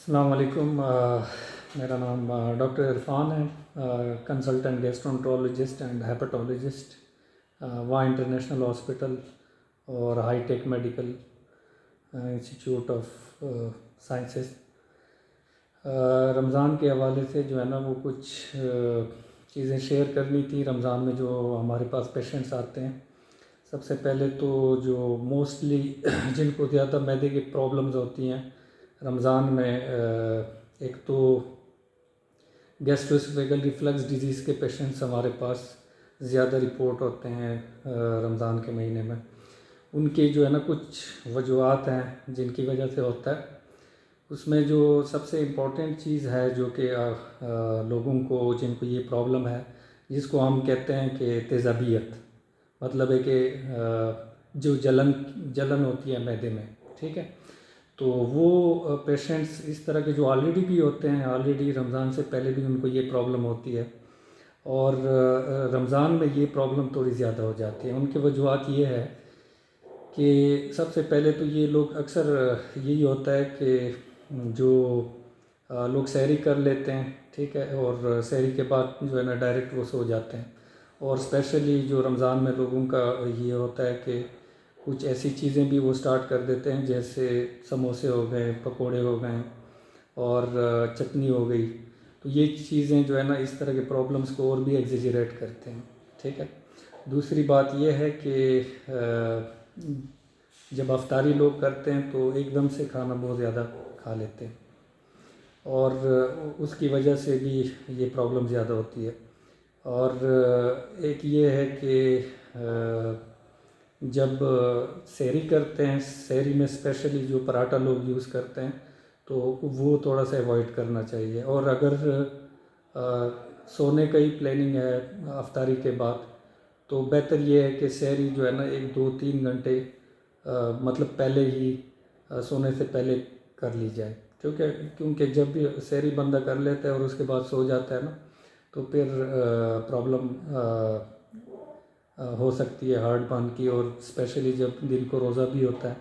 السلام علیکم، میرا نام ڈاکٹر عرفان ہے، کنسلٹنٹ گیسٹرونٹرولوجسٹ اینڈ ہیپاٹولوجسٹ، وہاں انٹرنیشنل ہاسپٹل اور high tech medical institute of sciences. Ramzan کے حوالے سے جو ہے نا وہ کچھ چیزیں شیئر کرنی تھی۔ رمضان میں جو ہمارے پاس پیشنٹس آتے ہیں، سب سے پہلے تو جو موسٹلی جن کو زیادہ معدے کی پرابلمز ہوتی ہیں رمضان میں، ایک تو گیسٹرواسوفیگل ریفلکس ڈیزیز کے پیشنٹس ہمارے پاس زیادہ رپورٹ ہوتے ہیں رمضان کے مہینے میں۔ ان کے جو ہے نا کچھ وجوہات ہیں جن کی وجہ سے ہوتا ہے۔ اس میں جو سب سے امپورٹنٹ چیز ہے جو کہ لوگوں کو جن کو یہ پرابلم ہے، جس کو ہم کہتے ہیں کہ تیزابیت، مطلب ہے کہ جو جلن ہوتی ہے معدے میں، ٹھیک ہے۔ تو وہ پیشنٹس اس طرح کے جو آلریڈی بھی ہوتے ہیں، آلریڈی رمضان سے پہلے بھی ان کو یہ پرابلم ہوتی ہے، اور رمضان میں یہ پرابلم تھوڑی زیادہ ہو جاتی ہے۔ ان کی وجوہات یہ ہے کہ سب سے پہلے تو یہ لوگ اکثر یہی ہوتا ہے کہ جو لوگ سحری کر لیتے ہیں، ٹھیک ہے، اور سحری کے بعد جو ہے نا ڈائریکٹ وہ سو جاتے ہیں۔ اور اسپیشلی جو رمضان میں لوگوں کا یہ ہوتا ہے کہ کچھ ایسی چیزیں بھی وہ سٹارٹ کر دیتے ہیں، جیسے سموسے ہو گئے، پکوڑے ہو گئے اور چٹنی ہو گئی۔ تو یہ چیزیں جو ہے نا اس طرح کے پرابلمس کو اور بھی ایگزیجریٹ کرتے ہیں، ٹھیک ہے۔ دوسری بات یہ ہے کہ جب افطاری لوگ کرتے ہیں تو ایک دم سے کھانا بہت زیادہ کھا لیتے ہیں، اور اس کی وجہ سے بھی یہ پرابلم زیادہ ہوتی ہے۔ اور ایک یہ ہے کہ جب سحری کرتے ہیں، سحری میں اسپیشلی جو پراٹھا لوگ یوز کرتے ہیں تو وہ تھوڑا سا ایوائڈ کرنا چاہیے۔ اور اگر سونے کا ہی پلاننگ ہے افطاری کے بعد، تو بہتر یہ ہے کہ سحری جو ہے نا 1-2-3 گھنٹے مطلب پہلے ہی سونے سے پہلے کر لی جائے، کیونکہ جب بھی سحری بندہ کر لیتا ہے اور اس کے بعد سو جاتا ہے نا، تو پھر پرابلم ہو سکتی ہے ہارٹ برن کی، اور اسپیشلی جب دن کو روزہ بھی ہوتا ہے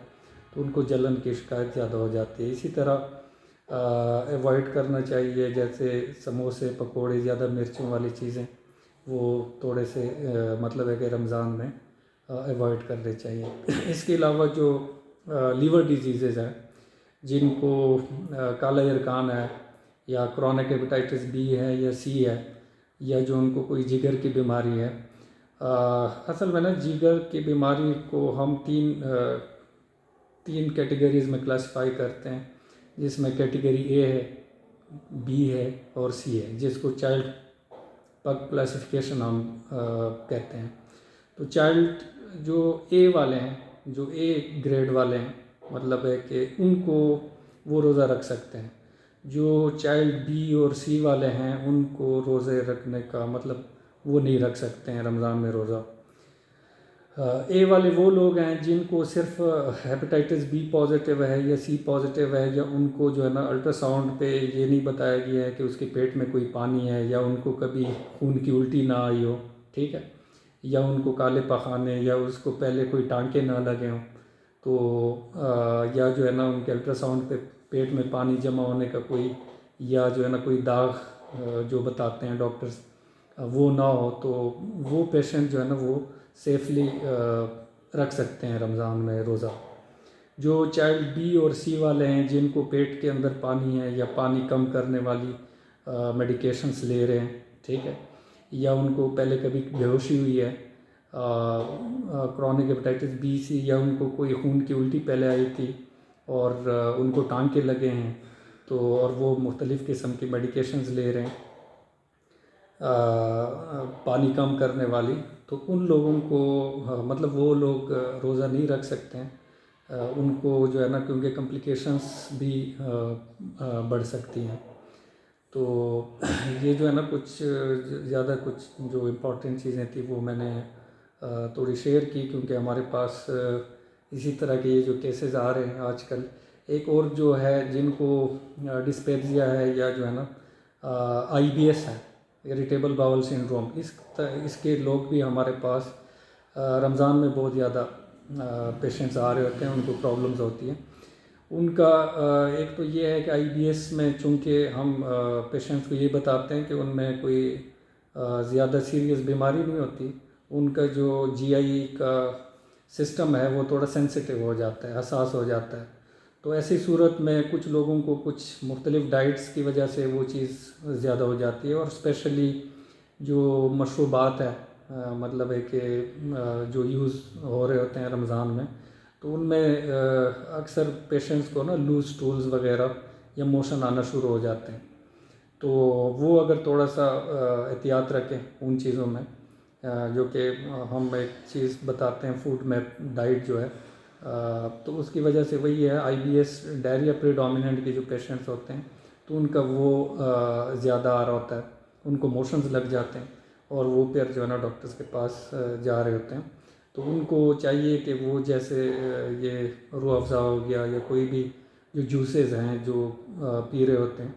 تو ان کو جلن کی شکایت زیادہ ہو جاتی ہے۔ اسی طرح ایوائڈ کرنا چاہیے، جیسے سموسے، پکوڑے، زیادہ مرچوں والی چیزیں، وہ تھوڑے سے مطلب ہے کہ رمضان میں ایوائڈ کرنے چاہیے۔ اس کے علاوہ جو لیور ڈیزیزز ہیں، جن کو کالا یرقان ہے یا کرونک ہیپیٹائٹس بی ہے یا سی ہے، یا جو ان کو کوئی جگر کی بیماری ہے، اصل میں نا جگر کی بیماری کو ہم تین کیٹیگریز میں کلاسیفائی کرتے ہیں، جس میں کیٹیگری اے ہے، بی ہے اور سی ہے، جس کو چائلڈ پگ کلاسیفیکیشن ہم کہتے ہیں۔ تو چائلڈ جو اے والے ہیں، جو اے گریڈ والے ہیں، مطلب ہے کہ ان کو وہ روزہ رکھ سکتے ہیں۔ جو چائلڈ بی اور سی والے ہیں ان کو روزے رکھنے کا مطلب وہ نہیں رکھ سکتے ہیں رمضان میں روزہ۔ اے والے وہ لوگ ہیں جن کو صرف ہیپیٹائٹس بی پازیٹیو ہے یا سی پازیٹیو ہے، یا ان کو جو ہے نا الٹرا ساؤنڈ پہ یہ نہیں بتایا گیا ہے کہ اس کے پیٹ میں کوئی پانی ہے، یا ان کو کبھی خون کی الٹی نہ آئی ہو، ٹھیک ہے، یا ان کو کالے پخانے، یا اس کو پہلے کوئی ٹانکے نہ لگے ہوں، تو یا جو ہے نا ان کے الٹرا ساؤنڈ پہ پیٹ میں پانی جمع ہونے کا کوئی، یا جو ہے نا کوئی داغ جو بتاتے ہیں ڈاکٹرز وہ نہ ہو، تو وہ پیشنٹ جو ہے نا وہ سیفلی رکھ سکتے ہیں رمضان میں روزہ۔ جو چائلڈ بی اور سی والے ہیں، جن کو پیٹ کے اندر پانی ہے یا پانی کم کرنے والی میڈیکیشنز لے رہے ہیں، ٹھیک ہے، یا ان کو پہلے کبھی بے ہوشی ہوئی ہے، کرونک ہیپیٹائٹس بی سی، یا ان کو کوئی خون کی الٹی پہلے آئی تھی اور ان کو ٹانکے لگے ہیں، تو اور وہ مختلف قسم کی میڈیکیشنز لے رہے ہیں پانی کم کرنے والی، تو ان لوگوں کو مطلب وہ لوگ روزہ نہیں رکھ سکتے ہیں۔ ان کو جو ہے نا کیونکہ کمپلیکیشنز بھی بڑھ سکتی ہیں۔ تو یہ جو ہے نا کچھ زیادہ کچھ جو امپورٹنٹ چیزیں تھیں وہ میں نے تھوڑی شیئر کی، کیونکہ ہمارے پاس اسی طرح کے یہ جو کیسز آ رہے ہیں آج کل۔ ایک اور جو ہے جن کو ڈسپیپسیا ہے، یا جو ہے نا آئی بی ایس ہے، اریٹیبل باول سنڈروم، اس کے لوگ بھی ہمارے پاس رمضان میں بہت زیادہ پیشنٹس آ رہے ہوتے ہیں، ان کو پرابلمز ہوتی ہیں۔ ان کا ایک تو یہ ہے کہ آئی بی ایس میں چونکہ ہم پیشنٹس کو یہ بتاتے ہیں کہ ان میں کوئی زیادہ سیریس بیماری نہیں ہوتی، ان کا جو جی آئی کا سسٹم ہے وہ تھوڑا سینسیٹیو ہو جاتا ہے، حساس ہو جاتا ہے. تو ایسی صورت میں کچھ لوگوں کو کچھ مختلف ڈائٹس کی وجہ سے وہ چیز زیادہ ہو جاتی ہے، اور اسپیشلی جو مشروبات ہے مطلب ہے کہ جو یوز ہو رہے ہوتے ہیں رمضان میں، تو ان میں اکثر پیشنٹس کو نا لوز ٹولز وغیرہ یا موشن آنا شروع ہو جاتے ہیں. تو وہ اگر تھوڑا سا احتیاط رکھیں ان چیزوں میں، جو کہ ہم ایک چیز بتاتے ہیں فوڈ میپ ڈائٹ جو ہے، تو اس کی وجہ سے وہی ہے آئی بی ایس ڈائریا پریڈومیننٹ کے جو پیشنٹس ہوتے ہیں تو ان کا وہ زیادہ آ رہا ہوتا ہے، ان کو موشنز لگ جاتے ہیں اور وہ پھر جو ہے نا ڈاکٹرز کے پاس جا رہے ہوتے ہیں. تو ان کو چاہیے کہ وہ جیسے یہ روح افزا ہو گیا یا کوئی بھی جو جوسز ہیں جو پی رہے ہوتے ہیں،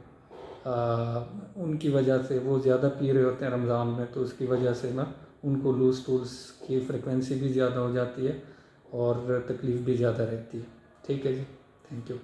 ان کی وجہ سے وہ زیادہ پی رہے ہوتے ہیں رمضان میں، تو اس کی وجہ سے نا ان کو لوز ٹولز کی فریکوینسی بھی زیادہ ہو جاتی ہے اور تکلیف بھی زیادہ رہتی ہے. ٹھیک ہے جی، تھینک یو.